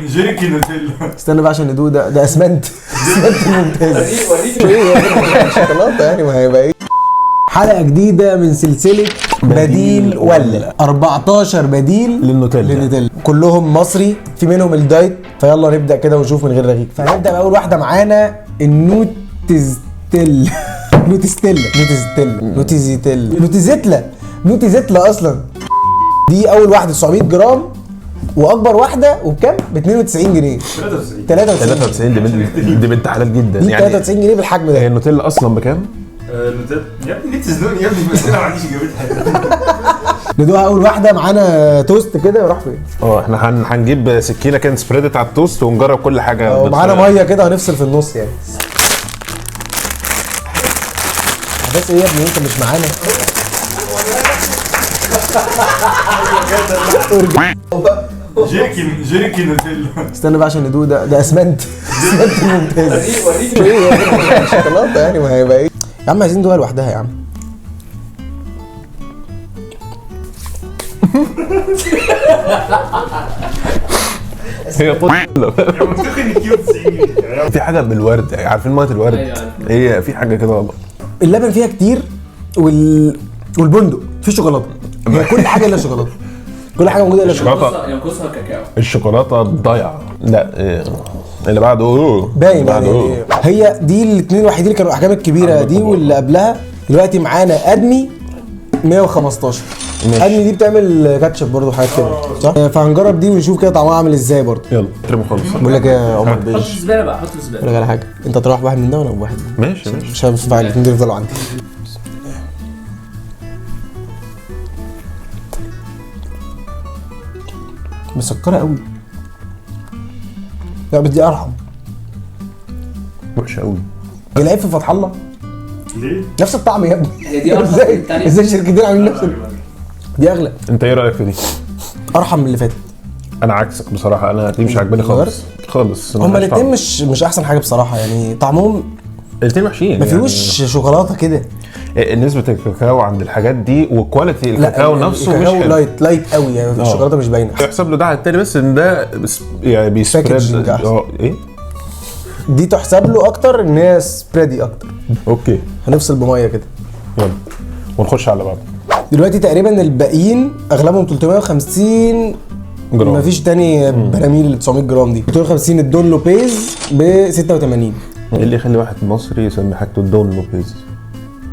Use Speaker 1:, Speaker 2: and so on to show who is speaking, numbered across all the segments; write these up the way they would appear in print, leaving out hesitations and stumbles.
Speaker 1: جيركي نوتيلا.
Speaker 2: استنى بقى عشان ندوق ده اسمنت. اسمنت ممتاز. ايه شوكولاته يعني، ما هيبقى ايه. حلقه جديده من سلسله بديل ولا 14 بديل للنوتيلا كلهم مصري، في منهم الدايت. فيلا نبدا كده ونشوف من غير رغيف. فهنبدا باول واحده معانا النوتيزتيلا. نوتيزيتلا اصلا. دي اول واحده 900 جرام، واكبر واحده وبكام؟ ب 92 جنيه.
Speaker 3: 93 دي بنت حلال جدا
Speaker 2: يعني. 93 جنيه بالحجم ده.
Speaker 3: هي النوتيلا اصلا بكام؟
Speaker 1: النوتيلا يا ابني ليه تزنقني يا ابني؟ بس انا ما عنديش اجابتها.
Speaker 2: ندوها اول واحده. معانا توست كده يروح فين؟
Speaker 3: احنا هنجيب سكينه كان سبريدت على التوست ونجرب كل حاجه.
Speaker 2: ومعانا ميه كده هنفصل في النص يعني. بس ايه يا ابني انت مش معانا؟
Speaker 1: جيركي نوتيلا.
Speaker 2: استنى بقى عشان ندوق ده اسمنت. اسمنت ممتاز. ايه شوكولاته يعني، ما هيبقى ايه. يا عم عايزين ندوقها لوحدها يا عم.
Speaker 3: هي في حاجه بالورد يعني، عارفين ميه الورد؟ هي في حاجه كده والله.
Speaker 2: اللبن فيها كتير والبندق في شوكولاته. هي كل حاجه الا شوكولاته. كل حاجه موجوده الا شوكولاته.
Speaker 4: ينقصها الكاكاو.
Speaker 3: الشوكولاته ضايعه. لا اللي بعده
Speaker 2: باين يعني. هي دي الاثنين الوحيدين اللي كانوا الاحجام الكبيره دي، واللي قبلها دلوقتي معانا ادمي 115. ادمي دي بتعمل كاتشب برضو حاجات كده صح؟ فهنجرب دي ونشوف كده طعمها عامل ازاي برضو.
Speaker 3: يلا ترموا خالص.
Speaker 2: بقول لك يا عمر بيج،
Speaker 4: حط الزباله بقى، حط الزباله.
Speaker 2: بقول لك على حاجه، انت تروح واحد من ده وانا واحد من ده.
Speaker 3: ماشي
Speaker 2: مش هينفع الاثنين دول يفضلوا عندي. مسكره قوي. لا بس دي ارحم.
Speaker 3: وحشه قوي.
Speaker 2: العيب في فتح الله
Speaker 1: ليه؟
Speaker 2: نفس الطعم يا ابني.
Speaker 4: هي دي ارحم.
Speaker 2: ازاي الشركتين عاملين نفس دي اغلى.
Speaker 3: انت ايه رايك في دي؟
Speaker 2: ارحم من اللي فاتت.
Speaker 3: انا عكسك بصراحه، انا دي مش عاجباني خالص.
Speaker 2: هما الاثنين مش احسن حاجه بصراحه يعني. طعمهم
Speaker 3: الاثنين وحشين،
Speaker 2: ما فيهوش يعني شوكولاته كده.
Speaker 3: نسبه الكاكاو عند الحاجات دي وكواليتي الكاكاو نفسه مش
Speaker 2: حلو. لايت قوي يعني. الشوكولاته مش باينه.
Speaker 3: يحسب له ده على التاني، بس ان ده يعني بيسبريد. ايه
Speaker 2: دي تحسب له اكتر ان هي سبريدي اكتر.
Speaker 3: اوكي
Speaker 2: هنفصل بميه كده.
Speaker 3: يلا ونخش على بعض.
Speaker 2: دلوقتي تقريبا الباقيين اغلبهم 350 جرام. مفيش تاني براميل 900 جرام دي. 350 الدون لوبيز ب 86.
Speaker 3: ايه اللي يخلي واحد مصري يسمي حاجته الدون لوبيز؟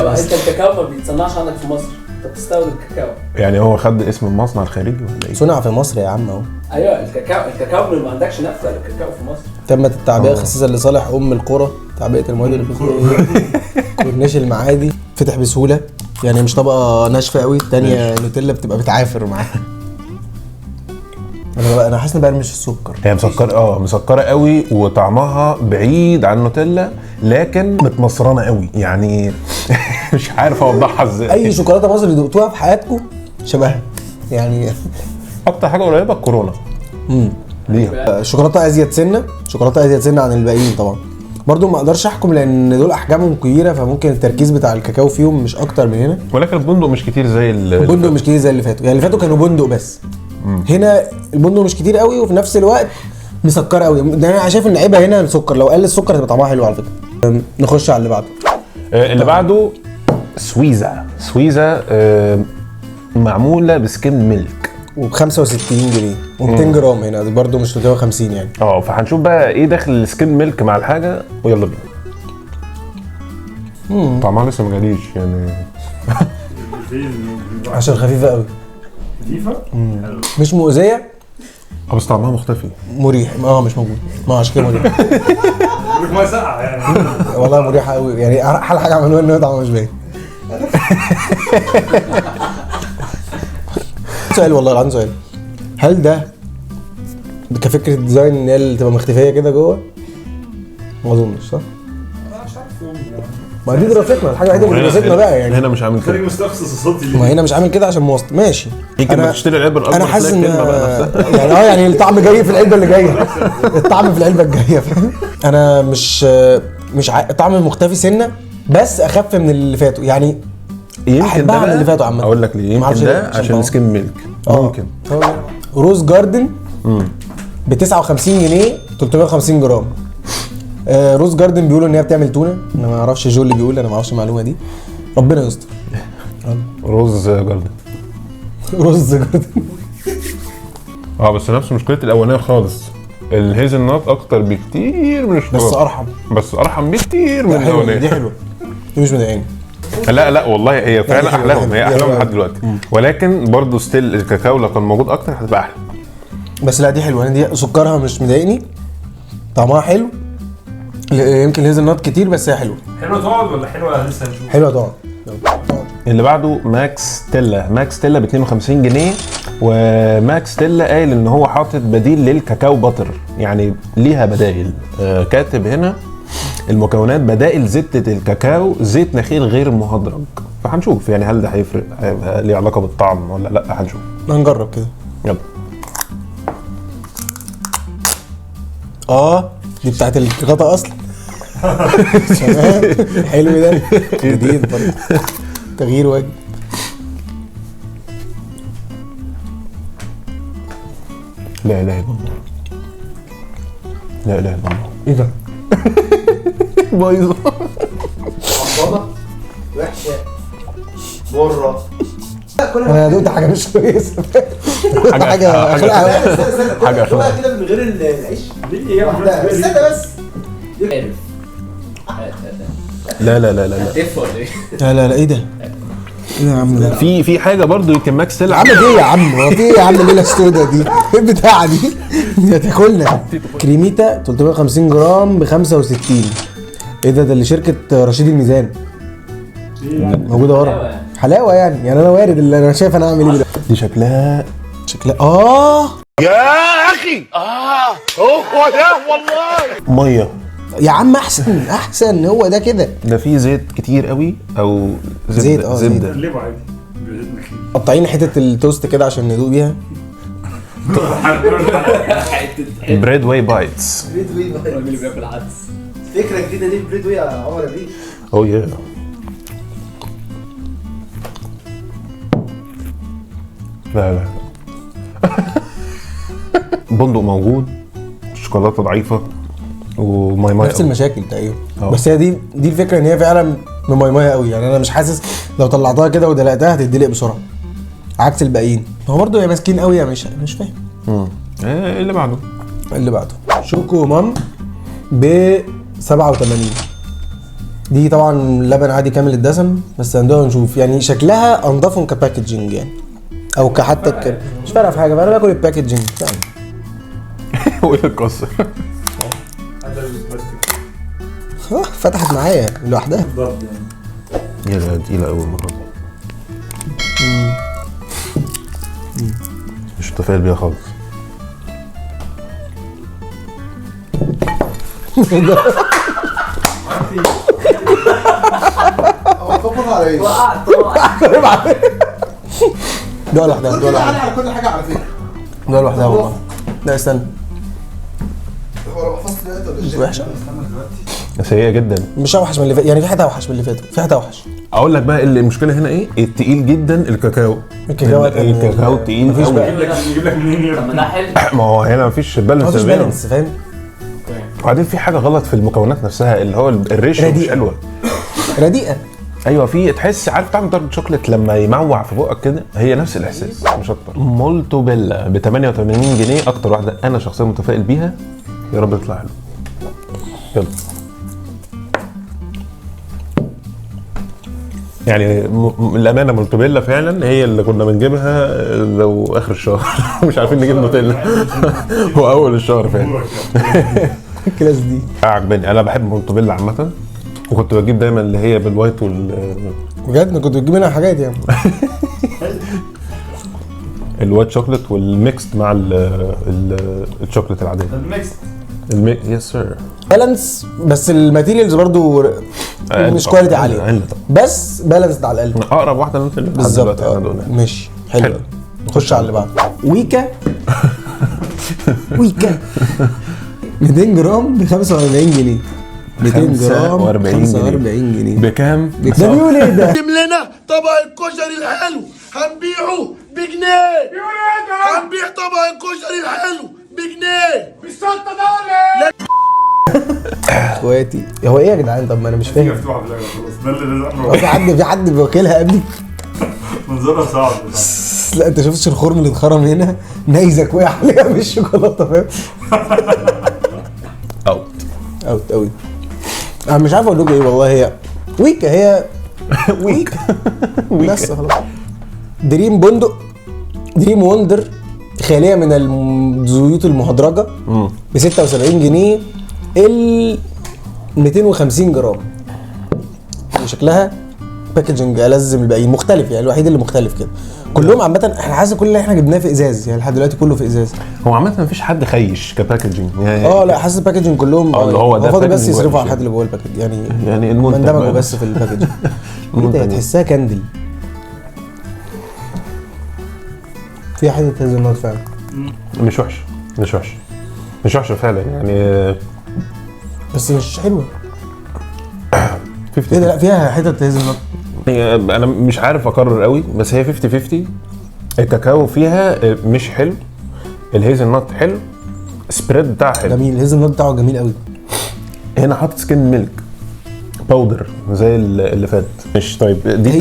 Speaker 4: انت الكاكاو ما بيتصنعش عندك في مصر، انت بتستورد الكاكاو.
Speaker 3: يعني هو خد اسم المصنع الخارجي ولا ايه؟
Speaker 2: صنع في مصر يا عم اهو.
Speaker 4: ايوه الكاكاو ما عندكش نفس الكاكاو في مصر.
Speaker 2: تمت التعبئه خصيصا لصالح القرى. تعبئه المواد الغذائيه. كورنيش المعادي فتح بسهوله يعني، مش طبقه ناشفه قوي. الثانيه نوتيلا بتبقى بتعافر معاها. انا حاسس ان برمش السكر.
Speaker 3: هي مسكره قوي وطعمها بعيد عن النوتيلا، لكن متمصرانه قوي يعني. مش عارف اوضحها ازاي.
Speaker 2: اي شوكولاته مصري دقتوها في حياتكم شبهها يعني.
Speaker 3: اكتر حاجه قريبه الكورونا. ليه؟
Speaker 2: شوكولاته ازيد سنه عن الباقيين طبعا. برضو ما اقدرش احكم لان دول احجامهم كبيره، فممكن التركيز بتاع الكاكاو فيهم مش اكتر من هنا.
Speaker 3: ولكن البندق مش كتير زي
Speaker 2: البندق مش كتير زي اللي فاتوا. يعني اللي فاتوا كانوا بندق بس. هنا البندق مش كتير قوي، وفي نفس الوقت مسكر قوي. انا شايف ان عيبها هنا السكر. لو قل السكر هتبقى طعمها حلو على فكره. نخش على اللي بعده.
Speaker 3: اللي بعده سويزا معموله بسكين ميلك
Speaker 2: وب 65 جنيه و200 جرام. هنا دي برده مش 350 يعني.
Speaker 3: فهنشوف بقى ايه داخل السكين ميلك مع الحاجه، ويلا بينا. طعمها لسه ما جاليش يعني.
Speaker 2: عشان خفيفه قوي.
Speaker 1: خفيفه؟
Speaker 2: مش مؤذيه.
Speaker 3: بس طعمها مختفي.
Speaker 2: مريح. مش موجود. ما عشان كده مريح.
Speaker 1: ما ساقعه يعني.
Speaker 2: والله مريحه قوي يعني. احلى حاجه عملوها ان هو طعمها مش باين. سؤال والله عندي سؤال. هل ده كفكره ديزاين ان هي اللي تبقى مختفيه كده جوه؟ ما اظنش صح.
Speaker 1: مش عارف.
Speaker 2: ما دي دراستنا. الحاجه الوحيده اللي دراستنا بقى يعني.
Speaker 3: هنا مش عامل كده.
Speaker 1: خارج مستخصص صوتي ليه؟
Speaker 2: ما هنا مش عامل كده عشان موسط. ماشي.
Speaker 3: يمكن ما تشتري العلبه الاكبر.
Speaker 2: انا حاسس ان يعني الطعم جاي في العلبه اللي جايه. الطعم في العلبه الجايه. انا مش الطعم مختفي سنه، بس اخف من اللي فاتوا يعني.
Speaker 3: يمكن ده
Speaker 2: اللي فاتوا عامه.
Speaker 3: اقول لك ليه. يمكن ده عشان سكين ميلك. ممكن
Speaker 2: روز جاردن ب 59 جنيه 350 جرام. روز جاردن بيقولوا ان هي بتعمل تونه، انا ما اعرفش، جو اللي بيقول، انا ما اعرفش المعلومه دي، ربنا يستر.
Speaker 3: روز جاردن.
Speaker 2: روز جاردن.
Speaker 3: بس نفس مشكله الاولانيه خالص، الهيزل نات اكتر بكتير من الشوكولاته،
Speaker 2: بس ارحم
Speaker 3: ارحم بكتير من
Speaker 2: حلوه
Speaker 3: الاولانيه.
Speaker 2: دي حلوه، دي مش مضايقاني.
Speaker 3: لا والله هي فعلا
Speaker 2: حلوة،
Speaker 3: احلاهم، هي
Speaker 2: حلوة.
Speaker 3: احلاهم لحد دلوقتي، ولكن برضه ستيل الكاكاو لو كان موجود اكتر هتبقى احلى.
Speaker 2: بس لا دي حلوه، دي سكرها مش مضايقني، طعمها حلو، يمكن الهيزل نات كتير بس هي حلوه.
Speaker 1: حلوه تقعد ولا حلوه لسه هنشوف؟
Speaker 2: حلوه طبعا.
Speaker 3: اللي بعده ماكس تيلا ب 52 جنيه. وماكس تيلا قايل ان هو حاطط بديل للكاكاو باتر، يعني ليها بدائل. كاتب هنا المكونات بدائل زبدة الكاكاو، زيت نخيل غير مهدرج. فهنشوف يعني هل ده هيفرق، هيبقى ليه علاقة بالطعم ولا لا، هنشوف.
Speaker 2: هنجرب كده.
Speaker 3: يلا.
Speaker 2: دي بتاعت الغطا اصلا. حلو ده، جديد برضه، تغيير وجه.
Speaker 3: لا اله الا الله، لا اله الا الله.
Speaker 2: ايه ده؟
Speaker 3: بايظه.
Speaker 5: عضلة وحشة مرة.
Speaker 2: انا دقت حاجه مش كويسه. حاجه اخلاقها
Speaker 3: حاجه اخلاق
Speaker 5: كده من غير العيش.
Speaker 1: ليه يا
Speaker 5: لا استنى بس.
Speaker 3: لا لا لا لا لا.
Speaker 4: هتف ولا ايه؟
Speaker 2: لا ايه ده؟ ايه يا عم ده؟
Speaker 3: في حاجه برضو يمكن ماكس تيلا
Speaker 2: عامل ايه يا عم؟ هو في ايه يا عم الليله السوداء دي؟ ايه البتاعه دي؟ دي هتاكلنا. كريميتا 350 جرام ب 65. ايه ده اللي شركه رشيد الميزان موجوده ورا. حلاوه يعني انا وارد اللي انا شايف انا اعمل ايه دلوقتي.
Speaker 3: دي شكلها
Speaker 6: يا اخي هو ده والله.
Speaker 3: ميه.
Speaker 2: يا عم احسن هو ده كده.
Speaker 3: ده فيه زيت كتير قوي او
Speaker 2: زيت،
Speaker 3: زبده.
Speaker 1: قلبه عادي بزيت نخيل.
Speaker 2: قطعين حته التوست كده عشان ندوق بيها.
Speaker 3: بريد واي بايتس.
Speaker 5: بريد وي
Speaker 4: الراجل اللي بياكل عدس.
Speaker 5: فكرة جديدة دي البريد وي يا عمر بيه.
Speaker 3: اوه يا لا بندق موجود، شوكولاته ضعيفه، وماي
Speaker 2: نفس المشاكل تقريبا.
Speaker 3: أه.
Speaker 2: بس هي دي الفكره ان هي فعلا مميميه قوي، يعني انا مش حاسس لو طلعتها كده ودلقتها هتدلق بسرعه عكس الباقيين. هو برضه يا ماسكين قوي يا مش فاهم.
Speaker 3: اللي بعده
Speaker 2: اللي بعده شوكو مام ب 87. دي طبعا لبن عادي كامل الدسم، بس هندوها نشوف يعني شكلها انضفهم كباكجينج يعني، او كحتى مش فارقه في حاجه، انا باكل الباكجينج فعلا.
Speaker 3: هو اللي اتكسر.
Speaker 1: هذا البلاستيك
Speaker 2: فتحت معايا لوحدها.
Speaker 1: ضرب يعني.
Speaker 3: يا ده تقيله قوي المره دي. مش متفائل بيها خالص.
Speaker 5: هو خبط على ايه؟
Speaker 4: وقعت طبعا.
Speaker 2: ده لوحدها،
Speaker 5: كل حاجة على كل حاجة على فكرة.
Speaker 2: ده لوحدها والله. لا استنى،
Speaker 5: هو لو حفظت دلوقتي ولا
Speaker 2: مش وحشه،
Speaker 3: سيئه جدا.
Speaker 2: مش اوحش من اللي فات يعني، في حاجه اوحش من اللي فاتوا، في حاجه اوحش.
Speaker 3: اقول لك بقى اللي المشكله هنا ايه، التقيل جدا الكاكاو. الكاكاو تقيل
Speaker 2: مفيش
Speaker 3: قوي.
Speaker 2: بقى.
Speaker 1: يجيب لك منين يا
Speaker 4: طب ما
Speaker 1: ابني؟
Speaker 4: ده حلو.
Speaker 3: ما هو هنا مفيش بالانس
Speaker 2: مفيش
Speaker 3: بينهم.
Speaker 2: بالانس فاهم.
Speaker 3: وبعدين في حاجه غلط في المكونات نفسها، اللي هو الريشيو مش
Speaker 2: رديئة.
Speaker 3: حلوه.
Speaker 2: رديئه.
Speaker 3: ايوه في تحس، عارف طعم دارك شوكليت لما يموع في بقك كده، هي نفس الاحساس مش اكتر. مولتو بيلا ب 88 جنيه، اكتر واحده انا شخصيا متفائل بيها، يا رب يطلع حلو. يلا يعني الامانه مولتو بيلا فعلا هي اللي كنا بنجيبها لو اخر الشهر. مش عارفين نجيب نوتيلا. هو اول الشهر فعلا.
Speaker 2: الكلاس دي
Speaker 3: عجباني، انا بحب مولتو بيلا عامه، وكنت بجيب دايما اللي هي بالوايت
Speaker 2: بجد انا كنت بجيب منها حاجات يعني.
Speaker 3: الوايت شوكليت والميكست مع الشوكليت العاديه.
Speaker 1: الميكس
Speaker 3: يس سير.
Speaker 2: بالانس، بس الماتيريالز برضو مش كواليتي عاليه،
Speaker 3: اقل طبعا،
Speaker 2: بس بالانس على الاقل.
Speaker 3: اقرب واحده للنوتيلا
Speaker 2: بالظبط. ماشي حلو. نخش على اللي بعده. ويكا 200 جرام ب 45 جنيه. 200 جرام 45 جنيه.
Speaker 3: بكام؟
Speaker 2: ده بيقول ايه ده؟
Speaker 6: قدم لنا طبق الكشري الحلو هنبيعه بجنيه. هنبيع طبق الكشري الحلو
Speaker 2: اخواتي. هو ايه يا جدعان؟ طب ما انا مش
Speaker 1: هي
Speaker 2: فاهم.
Speaker 1: مفتوحه في الاخر خلاص. ده اللي
Speaker 2: هو في حد بيوكلها قبلي؟
Speaker 1: منظرها صعب.
Speaker 2: لا انت شفتش الخرم اللي اتخرم هنا؟ نيزك وقع عليها بالشوكولاته، فاهم؟ اوت قوي. انا مش عارف اقول لكم ايه والله. هي ويكا، هي ويك بس خلاص. دريم بندق، دريم وندر، خاليه من الزيوت المهدرجه، ب 76 جنيه ال 250 جرام. وشكلها باكجنج ألذ من الباقيين، مختلف يعني، الوحيد اللي مختلف كده. كلهم عامه احنا حاسس كل اللي احنا جبناه في ازاز يعني، لحد دلوقتي كله في ازاز.
Speaker 3: هو عامه مفيش حد خيش كباكجينج يعني.
Speaker 2: لا حاسس الباكجنج كلهم
Speaker 3: اللي هو ده
Speaker 2: فاضل بس
Speaker 3: packaging
Speaker 2: يصرفوا على
Speaker 3: وحش
Speaker 2: الحد اللي جوه الباكج يعني
Speaker 3: المنتج
Speaker 2: اندمجوا
Speaker 3: بقى.
Speaker 2: بس في الباكج.
Speaker 3: المنتج.
Speaker 2: انت تحسها كاندل فيها حته هذا النوت فعلا.
Speaker 3: مش وحش فعلا يعني.
Speaker 2: بس مش حلوه.
Speaker 3: 50
Speaker 2: ايه ده؟ لا فيها حته هذا النوت.
Speaker 3: هي انا مش عارف اقرر قوي، بس هي 50-50. الكاكاو فيها مش حلو، الهيزل نوت حلو، السبريد بتاعها حلو.
Speaker 2: جميل، الهيزل نوت بتاعه جميل قوي.
Speaker 3: هنا حاطط سكين ميلك باودر زي اللي فات. مش طيب دي
Speaker 2: هي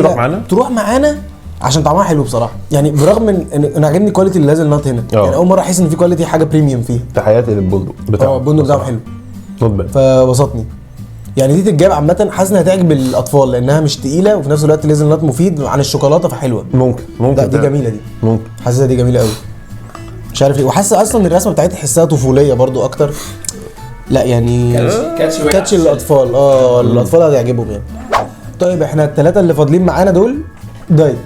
Speaker 3: تروح معانا
Speaker 2: عشان طعمها حلو بصراحه يعني، برغم ان انا عاجبني كواليتي الهيزل نوت هنا. يعني اول مره احس ان في كواليتي حاجه بريميوم فيها.
Speaker 3: تحياتي للبندق بتاعه.
Speaker 2: البندق بتاعه حلو
Speaker 3: نوت
Speaker 2: فبسطني يعني. دي تتجاب عامه، حاسس انها هتعجب الاطفال لانها مش تقيله، وفي نفس الوقت الهيزل نوت مفيد عن الشوكولاته فحلوه.
Speaker 3: ممكن
Speaker 2: لا دي جميله دي،
Speaker 3: ممكن
Speaker 2: حاسسها دي جميله قوي. مش عارف ليه، وحاسس اصلا الرسمه بتاعتها تحسها طفوليه برضو اكتر. لا يعني كاتش الاطفال. الاطفال هتعجبهم يعني. طيب احنا الثلاثه اللي فاضلين معانا دول دايت.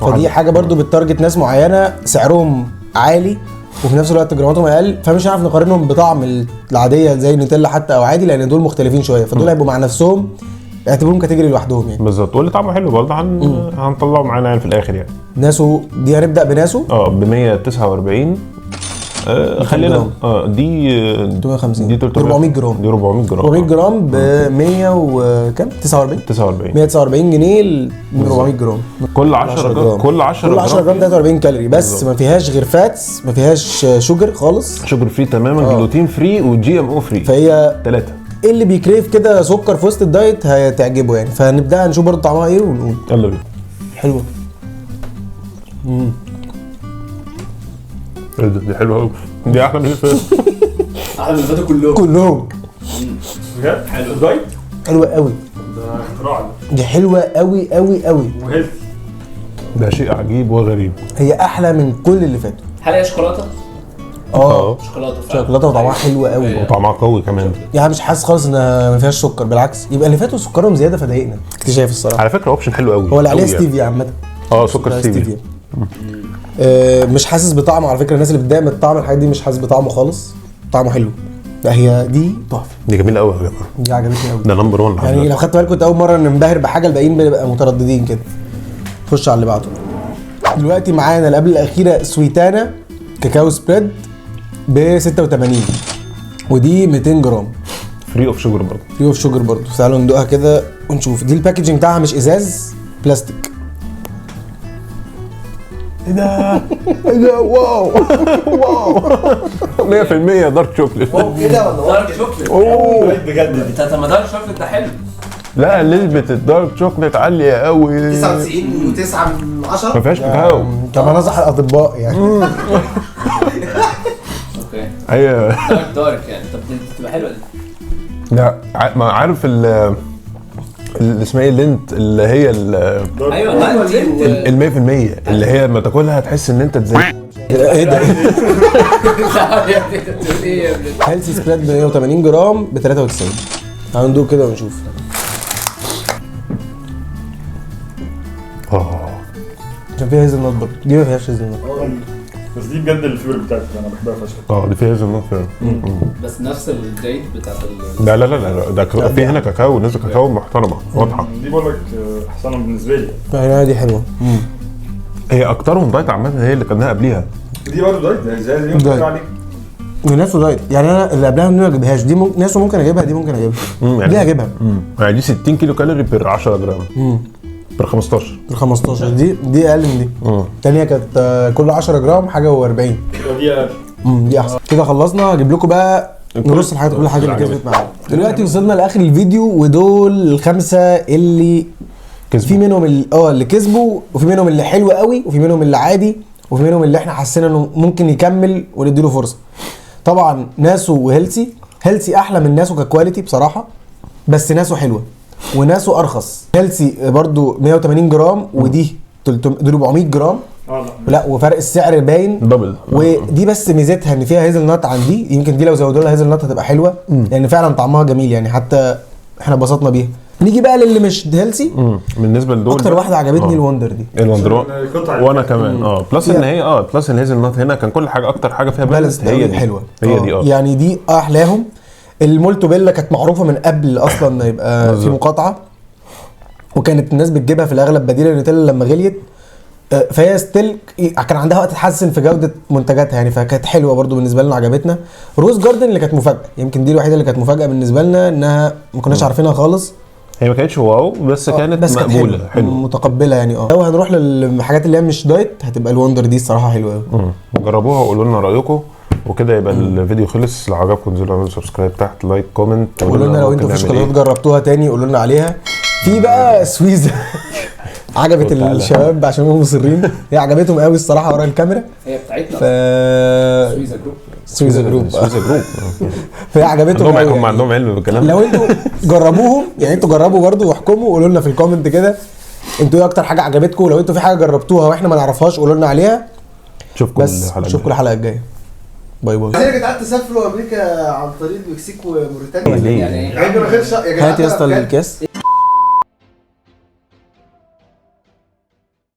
Speaker 2: فدي حاجه برضو بتارجت ناس معينه، سعرهم عالي وفي نفس الوقت جراماتهم اقل، فمش هنعرف نقارنهم بطعم العاديه زي نوتيلا حتى او عادي، لان دول مختلفين شويه. فدول هيبقوا مع نفسهم، اعتبرهم كاتيجوري لوحدهم يعني.
Speaker 3: بالظبط. واللي طعمه حلو برضه هنطلعه معانا يعني في الاخر يعني.
Speaker 2: ناسو دي هنبدا بناسو
Speaker 3: ب 149. خلينا دي
Speaker 2: 350
Speaker 3: دي
Speaker 2: 400 جرام.
Speaker 3: دي 400 جرام
Speaker 2: 400 جرام ب 100 وكام؟ 49 جنيه ل 400 جرام.
Speaker 3: كل 10 جرام
Speaker 2: كل 10 جرام 43 كالوري بس. ما فيهاش غير فاتس، ما فيهاش شوجر خالص،
Speaker 3: شوجر فري تماما، جلوتين فري وجي ام او فري.
Speaker 2: فهي
Speaker 3: 3
Speaker 2: اللي بيكريف كده سكر في وسط الدايت هتعجبه يعني. فهنبدا نشوف برضه طعمها ايه ونقول.
Speaker 3: يلا بينا.
Speaker 2: حلوه.
Speaker 3: دي حلوه قوي، دي احلى من اللي فات.
Speaker 4: احلى من اللي فاتوا
Speaker 2: كلهم
Speaker 1: بجد حلو دايت.
Speaker 2: حلوه قوي.
Speaker 1: ده اختراع
Speaker 2: دي حلوه قوي قوي قوي.
Speaker 1: وهيلثي.
Speaker 3: ده شيء عجيب وغريب.
Speaker 2: هي احلى من كل اللي فاتوا.
Speaker 4: هل هي شوكولاته؟ شوكولاته فعلا.
Speaker 2: شوكولاته وطعمها حلو قوي.
Speaker 3: وطعمها قوي كمان.
Speaker 2: يعني مش حاسس خالص انها ما فيهاش سكر، بالعكس يبقى اللي فاتوا سكرهم زياده فضايقنا. اكتشاف الصراحه.
Speaker 3: على فكره اوبشن حلو قوي.
Speaker 2: هو اللي عليه ستيفيا عامه.
Speaker 3: سكر ستيفيا.
Speaker 2: مش حاسس بطعمه على فكره. الناس اللي بتضايق من الطعم الحاجات دي مش حاسس بطعمه خالص. طعمه حلو. لا هي دي تحفه.
Speaker 3: دي جميله قوي يا جماعه.
Speaker 2: دي عجبتني قوي.
Speaker 3: ده نمبر 1
Speaker 2: يعني لو خدت بالك كنت اول مره ننبهر بحاجه، الباقيين بنبقى مترددين كده. خش على اللي بعده. دلوقتي معانا اللي قبل الاخيره سويتانا كاكاو سبريد ب 86 ودي 200 جرام
Speaker 3: فري اوف شوجر برضه.
Speaker 2: فري اوف شوجر برضه. تعالوا ندوقها كده ونشوف. دي الباكجينج بتاعها مش ازاز، بلاستيك.
Speaker 3: ايه ده؟ واو 100% دارك شوكليت.
Speaker 5: كده ولا
Speaker 4: دارك شوكليت.
Speaker 1: بجد
Speaker 4: انت طب ما دارك شوكليت ده حلو.
Speaker 3: لا نسبة الدارك شوكليت عالية قوي.
Speaker 5: 99 و9 من 10.
Speaker 3: ما فيهاش كاكاو.
Speaker 2: كما نصح الاطباء يعني.
Speaker 4: اوكي.
Speaker 3: هي
Speaker 4: دارك يعني. طب دي تبقى حلوه دي.
Speaker 3: لا ما عارف اللي اسمها ايه اللينت اللي هي
Speaker 4: ايوه لا
Speaker 3: ال 100% اللي هي لما تاكلها تحس ان انت اتزنقت.
Speaker 2: ايه ده؟
Speaker 4: يا ابني انت بتقول ايه يا ابني؟
Speaker 2: هيلثي سبريد ب 180 جرام ب 93. تعالوا ندوق كده ونشوف. عشان فيها هيزل نوت برضه. دي ما فيهاش هيزل نوت.
Speaker 1: بس دي بجد الفيور بتاعتي انا بحبها فشخ.
Speaker 3: دي فيها زنوط فعلا.
Speaker 4: بس نفس الدايت بتاعت
Speaker 3: لا ده في هنا كاكاو، نسبة كاكاو محترمة واضحة.
Speaker 1: دي بقول لك احسنهم بالنسبه لي.
Speaker 2: فهنا دي حلوه.
Speaker 3: هي اكترهم دايت عامة، هي اللي كنا قبليها.
Speaker 1: دي برضه دايت زي
Speaker 2: دايت.
Speaker 1: عليك.
Speaker 2: وناسو دايت يعني. انا اللي قبلها ما اجيبهاش. دي ناسو ممكن اجيبها، دي ممكن اجيبها. دي هجيبها.
Speaker 3: يعني دي 60 كيلو كالوري بير 10 جرام. بير 15.
Speaker 2: ال 15 دي اقل من دي. الثانيه كانت كل 10 جرام حاجه و40.
Speaker 1: دي اقل.
Speaker 2: دي احسن. كده خلصنا. هجيب لكم بقى نرص الحاجات كل حاجه اللي كسبت معانا. دلوقتي وصلنا لاخر الفيديو، ودول الخمسه اللي في منهم اللي كسبوا، وفي منهم اللي حلو قوي، وفي منهم اللي عادي، وفي منهم اللي احنا حسينا انه ممكن يكمل ونديله فرصه. طبعا ناسو وهيلسي، هيلسي احلى من ناسو ككواليتي بصراحه، بس ناسو حلوه وناسو ارخص. هيلسي برضو 180 جرام ودي 400 جرام. لا وفرق السعر باين
Speaker 3: دبل.
Speaker 2: ودي بس ميزتها ان فيها هيزل نات عن دي، يمكن دي لو زودوا لها هيزل نات هتبقى حلوه، لان فعلا طعمها جميل يعني، حتى احنا اتبسطنا بيها. نيجي بقى للي مش هيلسي.
Speaker 3: بالنسبه لدول
Speaker 2: اكتر واحده عجبتني الوندر دي،
Speaker 3: الوندر، وانا كمان بلس ان هي بلس الهيزل نات هنا كان كل حاجه، اكتر حاجه فيها بالانس هي دي
Speaker 2: حلوه.
Speaker 3: هي دي
Speaker 2: يعني دي احلاهم. المولتو بيلا كانت معروفه من قبل اصلا ما يبقى في مقاطعه، وكانت الناس بتجيبها في الاغلب بديل النوتيلا لما غليت، فهي ستيل كان عندها وقت تحسن في جوده منتجاتها يعني، فكانت حلوه برضو بالنسبه لنا، عجبتنا. روز جاردن اللي كانت مفاجاه، يمكن دي الوحيده اللي كانت مفاجاه بالنسبه لنا، انها ما كناش عارفينها خالص.
Speaker 3: هي ما كانتش واو بس كانت مقبوله حلوه
Speaker 2: متقبله يعني. لو هنروح للحاجات اللي هي مش دايت، هتبقى الوندر دي الصراحه حلوه قوي.
Speaker 3: جربوها وقولوا لنا رايكم، وكده يبقى الفيديو خلص. لو عجبكم انزلوا اعملوا سبسكرايب تحت، لايك، كومنت،
Speaker 2: قولوا لنا لو انتوا في شوكولاتات جربتوها تاني، قولوا لنا عليها. في بقى سويزا عجبت الشباب عشان هم مصرين، هي عجبتهم قوي الصراحه ورا الكاميرا.
Speaker 4: هي بتاعتنا
Speaker 2: سويزا جروب
Speaker 3: سويزا جروب
Speaker 2: فهي عجبتهم قوي.
Speaker 3: هم عندهم علم بالكلام.
Speaker 2: لو انتوا جربوهم يعني، انتوا جربوا برضو واحكموا، وقولوا لنا في الكومنت كده انتوا ايه اكتر حاجه عجبتكم. لو انتوا في حاجه جربتوها واحنا ما نعرفهاش قولوا لنا عليها.
Speaker 3: نشوفكم
Speaker 2: الحلقه الجايه. باي باي.
Speaker 5: يا جدعان تسافروا امريكا عن طريق المكسيك وموريتانيا
Speaker 3: ليه؟
Speaker 4: يعني
Speaker 5: عيب من غير شق يا جدعان.
Speaker 2: هات يا اسطى الكاس.